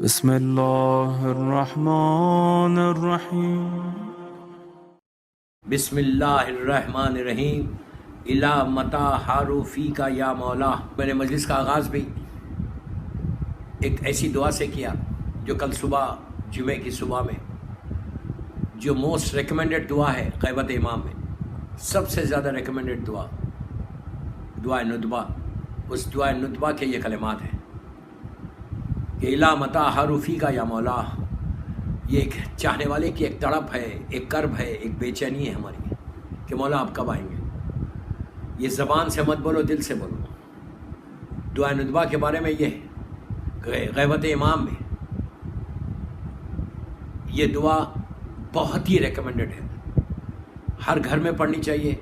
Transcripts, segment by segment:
بسم اللہ الرحمن الرحیم بسم اللہ الرحمن الرحیم الا متا حاروفی کا یا مولا۔ میں نے مجلس کا آغاز بھی ایک ایسی دعا سے کیا جو کل صبح جمعے کی صبح میں جو موسٹ ریکمینڈڈ دعا ہے غیبت امام میں، سب سے زیادہ ریکمینڈڈ دعا ندبہ، اس دعا ندبہ کے یہ کلمات ہیں کہ الا متا حاروفی کا یا مولا۔ یہ ایک چاہنے والے کی ایک تڑپ ہے، ایک کرب ہے، ایک بے چینی ہے ہماری کہ مولا آپ کب آئیں گے۔ یہ زبان سے مت بولو، دل سے بولو۔ دعا ندبہ کے بارے میں یہ ہے، غیبت امام میں یہ دعا بہت ہی ریکمینڈڈ ہے، ہر گھر میں پڑھنی چاہیے،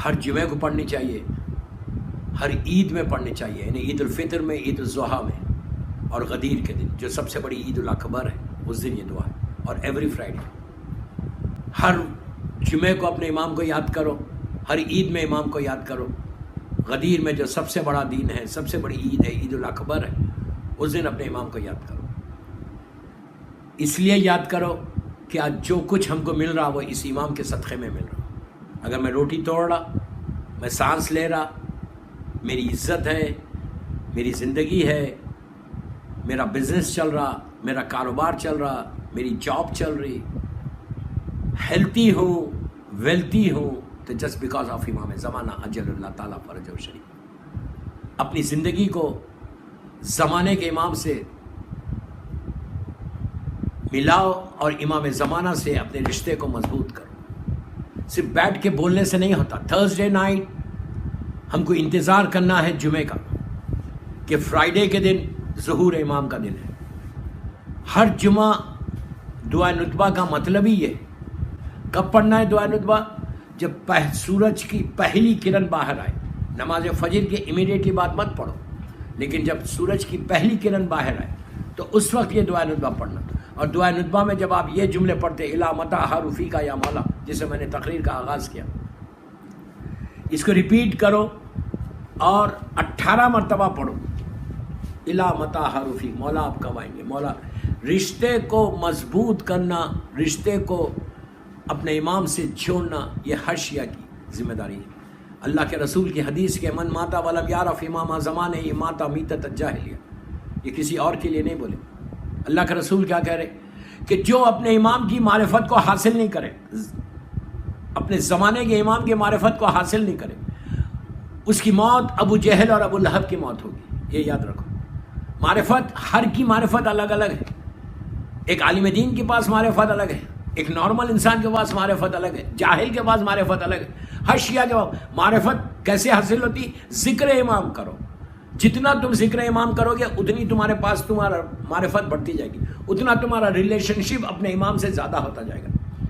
ہر جمعے کو پڑھنی چاہیے، ہر عید میں پڑھنی چاہیے، یعنی عید الفطر میں، عید الاضحیٰ میں، اور غدیر کے دن جو سب سے بڑی عید الاکبر ہے، اس دن یہ دعا ہے، اور ایوری فرائیڈے۔ ہر جمعے کو اپنے امام کو یاد کرو، ہر عید میں امام کو یاد کرو، غدیر میں جو سب سے بڑا دین ہے، سب سے بڑی عید ہے، عید الاکبر ہے، اس دن اپنے امام کو یاد کرو۔ اس لیے یاد کرو کہ آج جو کچھ ہم کو مل رہا وہ اس امام کے صدقے میں مل رہا۔ اگر میں روٹی توڑ رہا، میں سانس لے رہا، میری عزت ہے، میری زندگی ہے، میرا بزنس چل رہا، میرا کاروبار چل رہا، میری جاب چل رہی، ہیلتھی ہوں، ویلتھی ہوں، تو جسٹ بیکاز آف امام زمانہ اجل اللہ تعالیٰ فرج و شریف۔ اپنی زندگی کو زمانے کے امام سے ملاؤ اور امام زمانہ سے اپنے رشتے کو مضبوط کرو۔ صرف بیٹھ کے بولنے سے نہیں ہوتا۔ تھرسڈے نائٹ ہم کو انتظار کرنا ہے جمعے کا، کہ فرائیڈے کے دن ظہور امام کا دن ہے۔ ہر جمعہ دعا ندبہ کا مطلب ہی یہ ہے۔ کب پڑھنا ہے دعا ندبہ؟ جب سورج کی پہلی کرن باہر آئے۔ نماز فجر کے امیڈیٹلی بعد مت پڑھو، لیکن جب سورج کی پہلی کرن باہر آئے تو اس وقت یہ دعا ندبہ پڑھنا۔ اور دعا ندبہ میں جب آپ یہ جملے پڑھتے الا متا حاروفی کا یا مولا، جسے میں نے تقریر کا آغاز کیا، اس کو ریپیٹ کرو اور 18 مرتبہ پڑھو، الا متا حاروفی، مولا آپ کب آئیں گے، مولا۔ رشتے کو مضبوط کرنا، رشتے کو اپنے امام سے جوڑنا، یہ ہر شیعہ کی ذمہ داری ہے۔ اللہ کے رسول کی حدیث کے من ماتا ولم یعرف امام زمانے یہ ماتا میتۃ الجاہلیہ، یہ کسی اور کے لیے نہیں بولے۔ اللہ کے رسول کیا کہہ رہے کہ جو اپنے امام کی معرفت کو حاصل نہیں کرے، اپنے زمانے کے امام کی معرفت کو حاصل نہیں کرے، اس کی موت ابو جہل اور ابو لہب کی موت ہوگی۔ یہ یاد رکھو۔ معرفت، ہر کی معرفت الگ الگ ہے۔ ایک عالم دین کے پاس معرفت الگ ہے، ایک نارمل انسان کے پاس معرفت الگ ہے، جاہل کے پاس معرفت الگ ہے۔ ہر شیعہ کے پاس معرفت کیسے حاصل ہوتی؟ ذکر امام کرو۔ جتنا تم ذکر امام کرو گے اتنی تمہارے پاس تمہارا معرفت بڑھتی جائے گی، اتنا تمہارا ریلیشن شپ اپنے امام سے زیادہ ہوتا جائے گا۔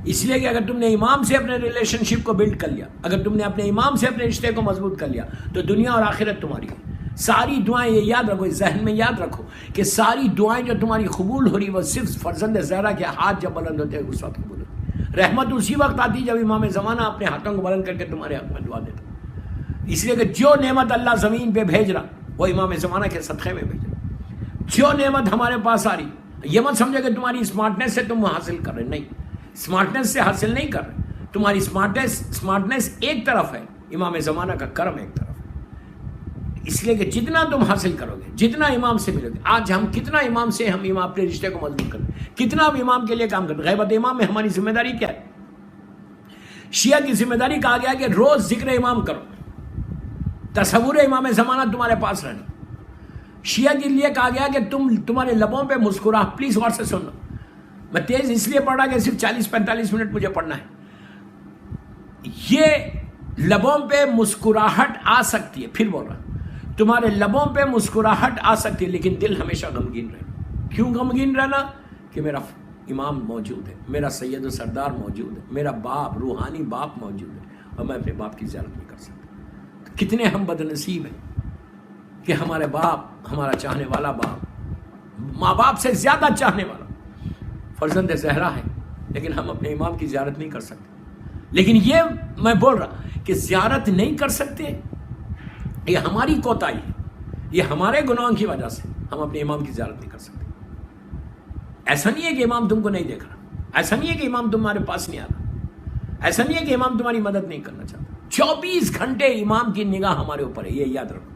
اس لیے کہ اگر تم نے امام سے اپنے ریلیشن شپ کو بلڈ کر لیا، اگر تم نے اپنے امام سے اپنے رشتے کو مضبوط کر لیا، تو دنیا اور آخرت تمہاری ہے۔ ساری دعائیں، یہ یاد رکھو، اس ذہن میں یاد رکھو کہ ساری دعائیں جو تمہاری قبول ہو رہی وہ صرف فرزند زہرا کے ہاتھ جب بلند ہوتے ہیں اس وقت قبول ہوتی۔ رحمت اسی وقت آتی جب امام زمانہ اپنے ہاتھوں کو بلند کر کے تمہارے حق میں دعا دیتا۔ اس لیے کہ جو نعمت اللہ زمین پہ بھیج رہا وہ امام زمانہ کے صدقے میں بھیج رہا۔ جو نعمت ہمارے پاس آ رہی، یہ مت سمجھے کہ تمہاری اسمارٹنیس سے تم حاصل کر رہے، نہیں، اسمارٹنیس سے حاصل نہیں کر رہے۔ تمہاری اسمارٹنیس ایک طرف ہے، امام زمانہ کا کرم ایک طرف ہے۔ اس لیے کہ جتنا تم حاصل کرو گے، جتنا امام سے ملو گے، آج ہم کتنا امام سے ہم امام اپنے رشتے کو مضبوط کرتے ہیں، کتنا ہم امام کے لیے کام کرتے ہیں۔ غیبت امام میں ہماری ذمہ داری کیا ہے؟ شیعہ کی ذمہ داری کہا گیا کہ روز ذکر امام کرو، تصور امام زمانہ تمہارے پاس رہنا۔ شیعہ کے لیے کہا گیا کہ تمہارے لبوں پہ مسکرا، پلیز غور سے سننا، میں تیز اس لیے پڑھ رہا کہ صرف 40-45 منٹ مجھے پڑھنا ہے۔ یہ لبوں پہ مسکراہٹ آ سکتی ہے، پھر بول رہا تمہارے لبوں پہ مسکراہٹ آ سکتی ہے، لیکن دل ہمیشہ غمگین رہنا۔ کیوں غمگین رہنا؟ کہ میرا امام موجود ہے، میرا سید و سردار موجود ہے، میرا باپ، روحانی باپ موجود ہے، اور میں اپنے باپ کی زیارت نہیں کر سکتا۔ کتنے ہم بد نصیب ہیں کہ ہمارے باپ، ہمارا چاہنے والا باپ، ماں باپ سے زیادہ چاہنے والا فرزند زہرا ہے، لیکن ہم اپنے امام کی زیارت نہیں کر سکتے۔ لیکن یہ میں بول رہا کہ زیارت نہیں کر سکتے، یہ ہماری کوتاہی ہے، یہ ہمارے گناہوں کی وجہ سے ہم اپنے امام کی زیارت نہیں کر سکتے. ایسا نہیں ہے کہ امام تم کو نہیں دیکھ رہا, ایسا نہیں ہے کہ امام تمہارے پاس نہیں آ رہا, ایسا نہیں ہے کہ امام تمہاری مدد نہیں کرنا چاہتا. 24 گھنٹے امام کی نگاہ ہمارے اوپر ہے, یہ یاد رکھو.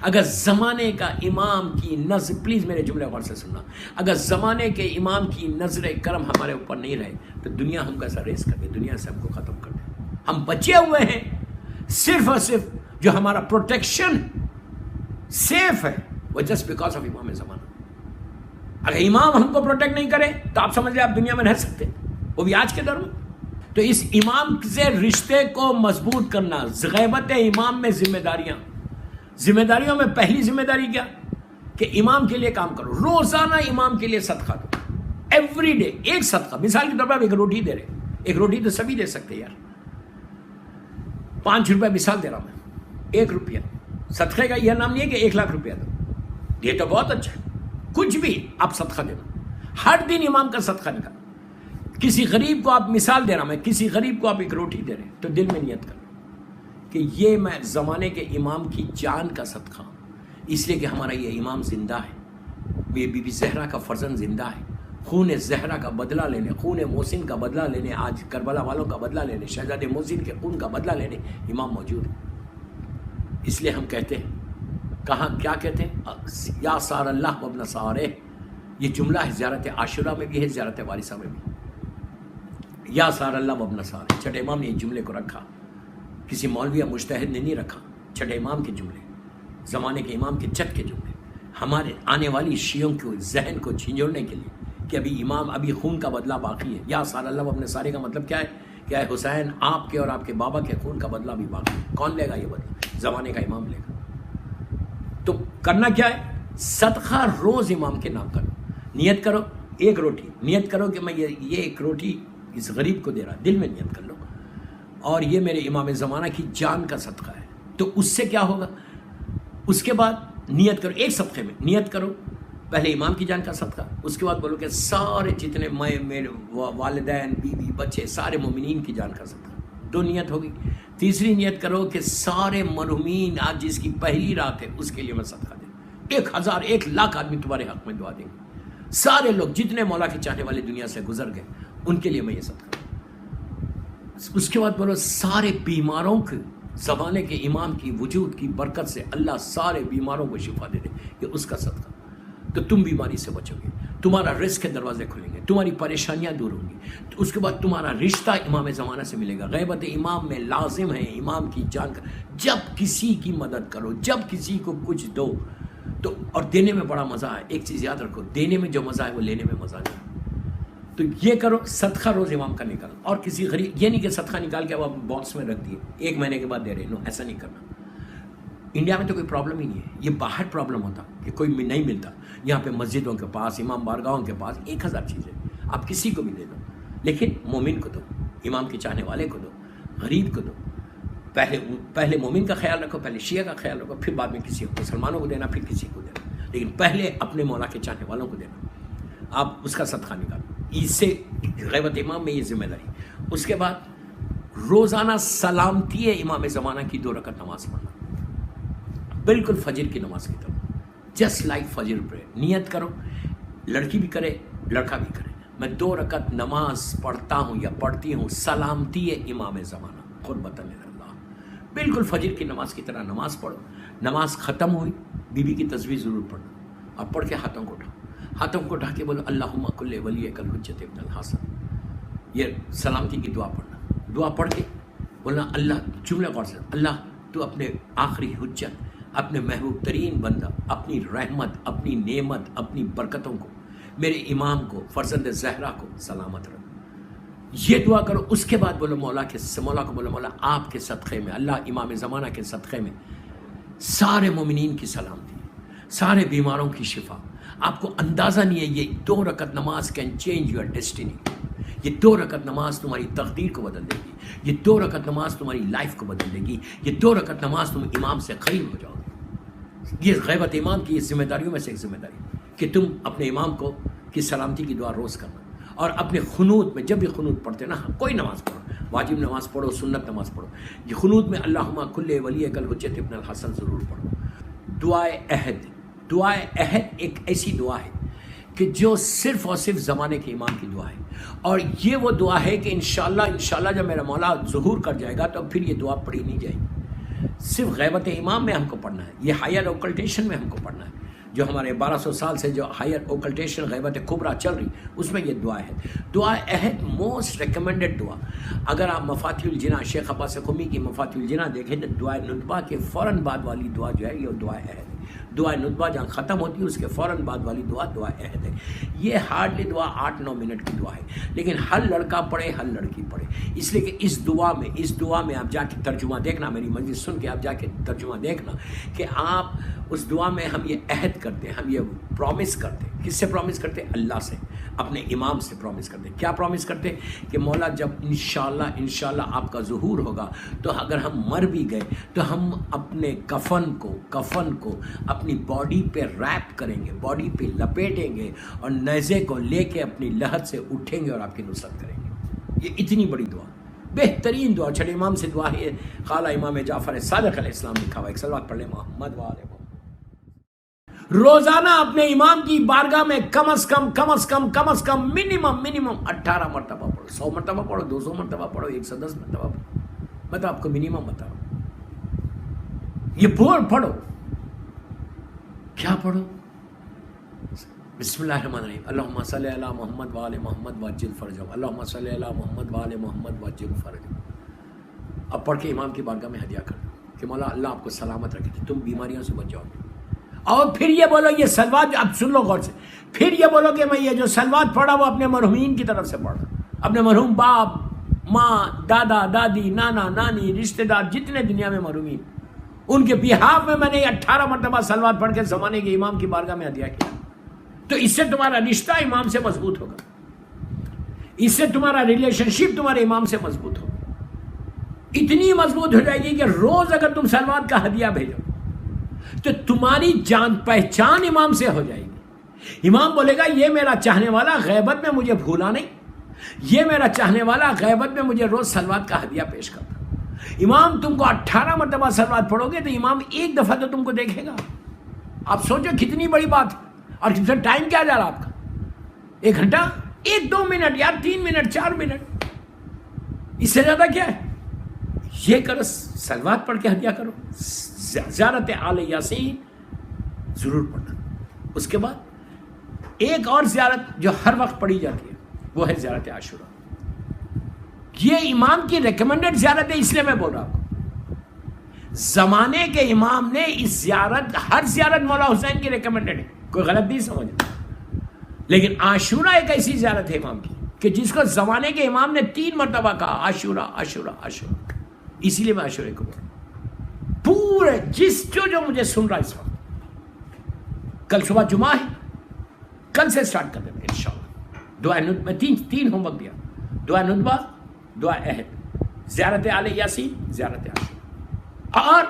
اگر زمانے کا امام کی نظر, پلیز میرے جملے غور سے سننا, اگر زمانے کے امام کی نظر کرم ہمارے اوپر نہیں رہے تو دنیا ہم کیسا ریس کر دے, دنیا سے ہم کو ختم کر دے. ہم بچے ہوئے ہیں صرف اور صرف جو ہمارا پروٹیکشن سیف ہے وہ جسٹ بیکاز آف امام زمانہ. اگر امام ہم کو پروٹیکٹ نہیں کرے تو آپ سمجھ لیں آپ دنیا میں رہ سکتے, وہ بھی آج کے دور میں. تو اس امام سے رشتے کو مضبوط کرنا, غیبت امام میں ذمہ داریوں میں پہلی ذمہ داری کیا کہ امام کے لیے کام کرو, روزانہ امام کے لیے صدقہ دو, ایوری ڈے ایک صدقہ. مثال کے طور پر آپ ایک روٹی دے رہے, ایک روٹی تو سبھی دے سکتے یار, 5 روپے مثال دے رہا ہوں میں, 1 روپیہ صدقے کا یہ نام نہیں ہے کہ 1 لاکھ روپیہ دو, یہ تو بہت اچھا ہے. کچھ بھی آپ صدقہ دینا, ہر دن امام کا صدقہ نکالو. کسی غریب کو آپ, مثال دے رہا میں, کسی غریب کو آپ ایک روٹی دے رہے تو دل میں نیت کرو کہ یہ میں زمانے کے امام کی جان کا صدقہ, اس لیے کہ ہمارا یہ امام زندہ ہے, یہ بی بی زہرا کا فرزند زندہ ہے, خون زہرا کا بدلہ لینے, خون محسن کا بدلہ لینے, آج کربلا والوں کا بدلہ لینے, شہزادے محسن کے خون کا بدلہ لینے امام موجود ہے. اس لیے ہم کہتے ہیں, کہاں کیا کہتے ہیں, یا سار اللہ وابن سارے. یہ جملہ ہے زیارت عاشورہ میں بھی ہے, زیارت وارثہ میں بھی. یا سار اللہ وابن سارے, چھٹے امام نے اس جملے کو رکھا, کسی مولوی یا مجتہد نے نہیں رکھا. چھٹے امام کے جملے, زمانے کے امام کے چٹ کے جملے, ہمارے آنے والی شیعوں کے ذہن کو جھنجھوڑنے کے لیے کہ ابھی امام, ابھی خون کا بدلہ باقی ہے. یا سار اللہ وابن سارے کا مطلب کیا ہے کہ اے حسین, آپ کے اور آپ کے بابا کے خون کا بدلہ بھی باقی ہے. کون لے گا یہ بدلہ؟ زمانے کا امام لے گا. تو کرنا کیا ہے, صدقہ روز امام کے نام کرو, نیت کرو 1 روٹی, نیت کرو کہ میں یہ 1 روٹی اس غریب کو دے رہا, دل میں نیت کر لو, اور یہ میرے امام زمانہ کی جان کا صدقہ ہے. تو اس سے کیا ہوگا, اس کے بعد نیت کرو, ایک صدقے میں نیت کرو پہلے امام کی جان کا صدقہ, اس کے بعد بولو کہ سارے جتنے میں, میرے والدین, بیوی, بچے, سارے مومنین کی جان کا صدقہ. 2 نیت ہوگی. تیسری نیت کرو کہ سارے مرحومین, آج جس کی پہلی رات ہے اس کے لیے میں صدقہ دیں. 1000 1 لاکھ آدمی تمہارے حق میں دعا دیں گے, سارے لوگ جتنے مولا کے چاہنے والے دنیا سے گزر گئے ان کے لیے میں یہ صدقہ. اس کے بعد بولو سارے بیماروں کے, زمانے کے امام کی وجود کی برکت سے اللہ سارے بیماروں کو شفا دے دے, یہ اس کا صدقہ. تو تم بیماری سے بچو گے, تمہارا رزق کے دروازے کھلیں گے, تمہاری پریشانیاں دور ہوں گی. تو اس کے بعد تمہارا رشتہ امام زمانہ سے ملے گا. غیبت امام میں لازم ہے امام کی جان کا. جب کسی کی مدد کرو, جب کسی کو کچھ دو تو, اور دینے میں بڑا مزہ ہے. ایک چیز یاد رکھو, دینے میں جو مزہ ہے وہ لینے میں مزہ نہیں. تو یہ کرو, صدقہ روز امام کا نکالو. اور کسی غریب, یہ نہیں کہ صدقہ نکال کے اب آپ باکس میں رکھ دیے 1 مہینے کے بعد دے رہے, نو, ایسا نہیں کرنا. انڈیا میں تو کوئی پرابلم ہی نہیں ہے, یہ باہر پرابلم ہوتا کہ کوئی نہیں ملتا. یہاں پہ مسجدوں کے پاس, امام بارگاہوں کے پاس 1000 چیزیں, آپ کسی کو بھی دے دو, لیکن مومن کو دو, امام کے چاہنے والے کو دو, غریب کو دو. پہلے مومن کا خیال رکھو, پہلے شیعہ کا خیال رکھو, پھر بعد میں کسی کو, مسلمانوں کو دینا, پھر کسی کو دینا, لیکن پہلے اپنے مولا کے چاہنے والوں کو دینا. آپ اس کا صدقہ نکالو. اس سے غیبت امام میں یہ ذمہ داری. اس کے بعد روزانہ سلامتی امام زمانہ کی 2 رکعت نماز پڑھنا, بالکل فجر کی نماز کی طرح, جسٹ لائک فجر پریئر. نیت کرو, لڑکی بھی کرے لڑکا بھی کرے, میں 2 رکعت نماز پڑھتا ہوں یا پڑھتی ہوں سلامتی امام زمانہ, قربۃ اللہ. بالکل فجر کی نماز کی طرح نماز پڑھو. نماز ختم ہوئی, بیوی کی تسبیح ضرور پڑھنا, اور پڑھ کے ہاتھوں کو اٹھاؤ, ہاتھوں کو اٹھا کے بولو اللہم کل ولیک الحجۃ ابن الحسن. یہ سلامتی کی دعا پڑھنا. دعا پڑھ کے بولنا اللہ, جملہ غور سے, اللہ تو اپنے آخری حجت, اپنے محبوب ترین بندہ, اپنی رحمت, اپنی نعمت, اپنی برکتوں کو میرے امام کو, فرزند زہرا کو سلامت رکھ. یہ دعا کرو. اس کے بعد بولو مولا کو بولو مولا آپ کے صدقے میں, اللہ امام زمانہ کے صدقے میں سارے مومنین کی سلامتی, سارے بیماروں کی شفا. آپ کو اندازہ نہیں ہے, یہ 2 رکعت نماز کین چینج یور ڈیسٹینی. یہ 2 رکعت نماز تمہاری تقدیر کو بدل دے گی. یہ 2 رکعت نماز تمہاری لائف کو بدل دے گی. یہ 2 رکعت نماز تم امام سے قریب ہو جاؤ گے. یہ غیبت امام کی ذمہ داریوں میں سے ایک ذمہ داری کہ تم اپنے امام کو کی سلامتی کی دعا روز کرنا. اور اپنے خنوت میں, جب بھی خنوت پڑھتے نا, کوئی نماز پڑھو, واجب نماز پڑھو, سنت نماز پڑھو, یہ خنوت میں اللہم کل ولیک الحجۃ ابن الحسن ضرور پڑھو. دعائے عہد. دعائے عہد ایک ایسی دعا ہے کہ جو صرف اور صرف زمانے کے امام کی دعا ہے, اور یہ وہ دعا ہے کہ انشاءاللہ جب میرا مولا ظہور کر جائے گا تو پھر یہ دعا پڑھی نہیں جائے گی. صرف غیبت امام میں ہم کو پڑھنا ہے, یہ ہائر اوکلٹیشن میں ہم کو پڑھنا ہے, جو ہمارے 1200 سال سے جو ہائر اوکلٹیشن غیبت کبریٰ چل رہی اس میں یہ دعا ہے. دعا عہد موسٹ ریکمینڈڈ دعا. اگر آپ مفاتیح الجناح شیخ عباس قمی کی مفاتیح الجناح دیکھیں تو دعا ندبہ کے فوراً بعد والی دعا جو ہے یہ دعا عہد ہے. دعا ندبہ جہاں ختم ہوتی ہے اس کے فوراً بعد والی دعا دعا عہد ہے. یہ ہارڈلی دعا 8-9 منٹ کی دعا ہے, لیکن ہر لڑکا پڑھے ہر لڑکی پڑھے, اس لیے کہ اس دعا میں آپ جا کے ترجمہ دیکھنا, میری مجلس سن کے آپ جا کے ترجمہ دیکھنا کہ آپ اس دعا میں ہم یہ عہد کرتے ہیں, ہم یہ پرومس کرتے ہیں. کس سے پرومس کرتے ہیں؟ اللہ سے, اپنے امام سے پرومس کرتے ہیں. کیا پرومس کرتے ہیں؟ کہ مولا جب انشاءاللہ آپ کا ظہور ہوگا تو اگر ہم مر بھی گئے تو ہم اپنے کفن کو اپنی باڈی پہ ریپ کریں گے, باڈی پہ لپیٹیں گے, اور نیزے کو لے کے اپنی لحد سے اٹھیں گے اور آپ کی نصرت کریں گے. یہ اتنی بڑی دعا, بہترین دعا. چھٹے امام سے دعا ہے, قال امام جعفر صادق علیہ السلام لکھا ہوا. ایک صلوات پڑھ لیں محمد و آل محمد. روزانہ اپنے امام کی بارگاہ میں کم از کم منیمم 18 مرتبہ پڑھو. 100 مرتبہ پڑھو, 200 مرتبہ پڑھو, 110 مرتبہ پڑھو. میں تو آپ کو منیمم بتا رہا ہوں. یہ پڑھو. کیا پڑھو؟ بسم اللہ الرحمن الرحیم. اللہم صلی علی محمد و آل محمد وعجل فرجہم. اللہم صلی علی محمد و آل محمد وعجل فرجہم. اب پڑھ کے امام کی بارگاہ میں ہدیہ کر دو کہ مولا اللہ آپ کو سلامت رکھے, تم بیماریوں سے بچ جاؤ گے. اور پھر یہ بولو, یہ سلوات اب سن لو غور سے, پھر یہ بولو کہ میں یہ جو سلوات پڑھا وہ اپنے مرحومین کی طرف سے پڑھا, اپنے مرحوم باپ, ماں, دادا, دادی, نانا, نانی, رشتہ دار جتنے دنیا میں مرحومین, ان کے بہاف میں نے 18 مرتبہ سلوات پڑھ کے زمانے کے امام کی بارگاہ میں ہدیہ کیا. تو اس سے تمہارا رشتہ امام سے مضبوط ہوگا, اس سے تمہارا ریلیشن شپ تمہارے امام سے مضبوط ہوگا. اتنی مضبوط ہو جائے گی کہ روز اگر تم سلوات کا ہدیہ بھیجو تو تمہاری جان پہچان امام سے ہو جائے گی. امام بولے گا یہ میرا چاہنے والا غیبت میں مجھے بھولا نہیں, یہ میرا چاہنے والا غیبت میں مجھے روز سلوات کا ہدیہ پیش کرتا. امام تم کو 18 مرتبہ سلوات پڑھو گے تو امام ایک دفعہ تو تم کو دیکھے گا. آپ سوچو کتنی بڑی بات ہے. اور کتنا ٹائم کیا جا رہا آپ کا, 1 گھنٹہ, 1-2 منٹ یا 3 منٹ 4 منٹ, اس سے زیادہ کیا ہے. یہ کرو, سلوات پڑھ کے ہدیہ کرو. زیارت آل یاسین ضرور پڑھنا. اس کے بعد ایک اور زیارت جو ہر وقت پڑھی جاتی ہے وہ ہے زیارت عاشورہ. یہ امام کی ریکمینڈڈ زیارت ہے, اس لیے میں بول رہا ہوں. زمانے کے امام نے اس زیارت, ہر زیارت مولا حسین کی ریکمینڈڈ ہے, کوئی غلط نہیں سمجھنا. لیکن عاشورہ ایک ایسی زیارت ہے امام کی کہ جس کو زمانے کے امام نے 3 مرتبہ کہا, عاشورہ عاشورہ عاشورہ. اسی لیے میں عاشورے کو بول رہا ہوں. پورے جو مجھے سن رہا اس وقت, کل صبح جمعہ ہے, کل سے سٹارٹ کر دیں گے انشاءاللہ. دعا ندبہ میں 3 ہوم ورک دیا, دعا ندبہ, دعا عہد, زیارت آل یاسین, زیارت عاشورہ. اور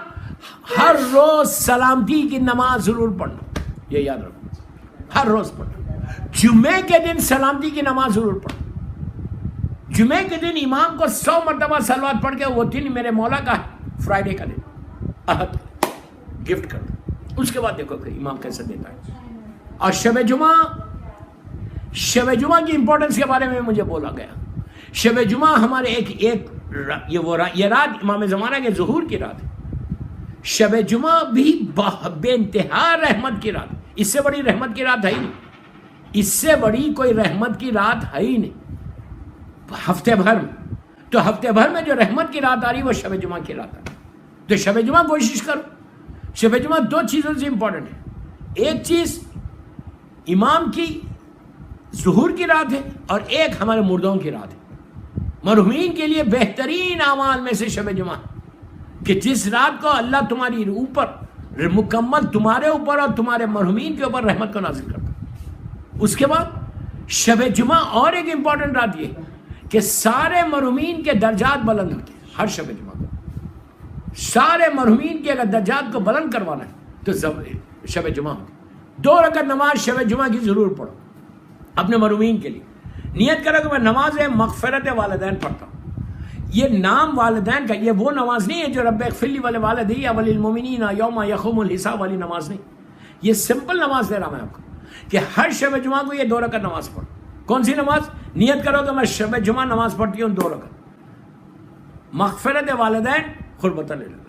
ہر روز سلامتی کی نماز ضرور پڑھنا, یہ یاد رکھو, ہر روز پڑھنا. جمعے کے دن سلامتی کی نماز ضرور پڑھنا. جمعے کے دن امام کو 100 مرتبہ سلوات پڑھ کے وہ دن میرے مولا کا ہے, فرائیڈے کا دن, احد گفٹ کر دو. اس کے بعد دیکھو کہ امام کیسے دیتا ہے. اور شب جمعہ کی امپورٹنس کے بارے میں مجھے بولا گیا. شب جمعہ ہمارے یہ رات امام زمانہ کے ظہور کی رات ہے. شب جمعہ بھی بے انتہا رحمت کی رات. اس سے بڑی رحمت کی رات ہے ہی نہیں, اس سے بڑی کوئی رحمت کی رات ہے ہی نہیں ہفتے بھر میں. تو ہفتے بھر میں جو رحمت کی رات آ رہی وہ شب جمعہ کی رات آ رہی. تو شب جمعہ کوشش کرو. شب جمعہ 2 چیزوں سے امپورٹنٹ ہے. ایک چیز امام کی ظہور کی رات ہے, اور ایک ہمارے مردوں کی رات ہے. مرحومین کے لیے بہترین اعمال میں سے شب جمعہ, کہ جس رات کو اللہ تمہاری اوپر مکمل, تمہارے اوپر اور تمہارے مرحومین کے اوپر رحمت کو نازل کرتا. اس کے بعد شب جمعہ اور ایک امپورٹنٹ رات یہ کہ سارے مرحومین کے درجات بلند ہوتے ہیں. ہر شب جمعہ کو سارے مرحومین کے اگر درجات کو بلند کروانا ہے تو شب جمعہ ہوتی. 2 رکعت نماز شب جمعہ کی ضرور پڑھو اپنے مرحومین کے لیے. نیت کرو کہ میں نماز مغفرت والدین پڑھتا ہوں. یہ نام والدین کا، یہ وہ نماز نہیں ہے جو رب اغفر لی ولوالدی وللمؤمنین یوم یقوم الحساب والی نماز نہیں. یہ سمپل نماز دے رہا میں آپ کو کہ ہر شب جمعہ کو یہ 2 رکعت نماز پڑھو. کون سی نماز؟ نیت کرو کہ میں شب جمعہ نماز پڑھتی ہوں 2 رکعت، مغفرت والدین قربت اللہ.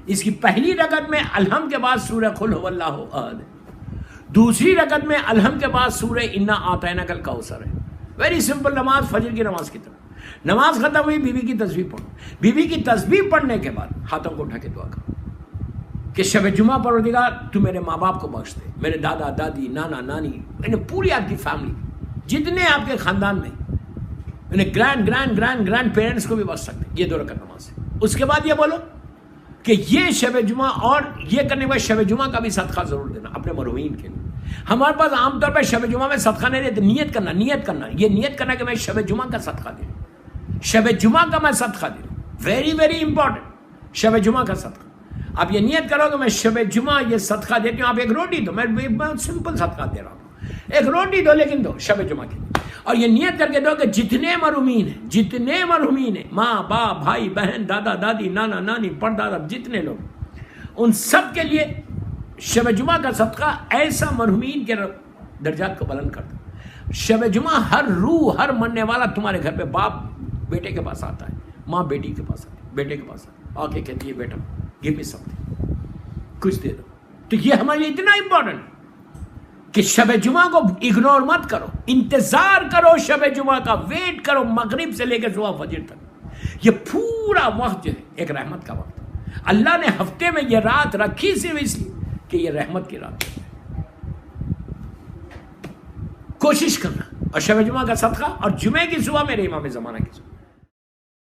اس کی پہلی رکعت میں الحمد کے بعد سورہ قل هو اللہ احد، دوسری رکعت میں الحمد کے بعد سورہ انا اعطیناک الکوثر ہے. ویری سمپل نماز، فجر کی نماز کی طرح. نماز ختم ہوئی، بیوی کی تسبیح پڑھو. بیوی کی تسبیح پڑھنے کے بعد ہاتھوں کو اٹھا کے دعا کرو کہ شب جمعہ پروردگار تو میرے ماں باپ کو بخش دے، میرے دادا دادی نانا نانی، یعنی پوری آپ کی فیملی، جتنے آپ کے خاندان میں، یعنی گرینڈ پیرنٹس کو بھی بخش سکتے. یہ 2 رکعت نماز ہے. اس کے بعد یہ بولو کہ یہ شب جمعہ، اور یہ کرنے کے بعد شب جمعہ کا بھی صدقہ ضرور دینا اپنے مرحومین کے لیے. ہمارے پاس عام طور پہ شب جمعہ میں صدقہ نہیں دیتے. نیت کرنا، یہ نیت کرنا کہ میں شب جمعہ کا صدقہ دے رہا ہوں، شب جمعہ کا میں صدقہ دے رہا ہوں. ویری امپورٹنٹ، شب جمعہ کا صدقہ. آپ یہ نیت کرو کہ میں شب جمعہ یہ صدقہ دیتی ہوں. آپ ایک روٹی دو، میں سمپل صدقہ دے رہا ہوں، ایک روٹی دو لیکن دو شب جمعہ کے لیے. اور یہ نیت کر کے دو کہ جتنے مرحومین ہیں، ماں باپ بھائی بہن دادا دادی نانا نانی پردادا، جتنے لوگ، ان سب کے لیے شب جمعہ کا صدقہ ایسا مرحومین کے درجات کو بلند کر دو. شب جمعہ ہر روح، ہر مرنے والا تمہارے گھر پہ، باپ بیٹے کے پاس آتا ہے، ماں بیٹی کے پاس آتی ہے، بیٹے کے پاس آ کے کہتی ہے بیٹا گیو می سم تھنگ، کچھ دے دو. تو یہ ہمارے لیے اتنا امپورٹنٹ کہ شب جمعہ کو اگنور مت کرو، انتظار کرو شب جمعہ کا، ویٹ کرو مغرب سے لے کے صبح فجر تک. یہ پورا وقت جو ہے ایک رحمت کا وقت ہے. اللہ نے ہفتے میں یہ رات رکھی صرف اس لیے کہ یہ رحمت کی رات ہے. کوشش کرنا اور شب جمعہ کا صدقہ اور جمعے کی صبح میرے امام زمانہ کی صبح.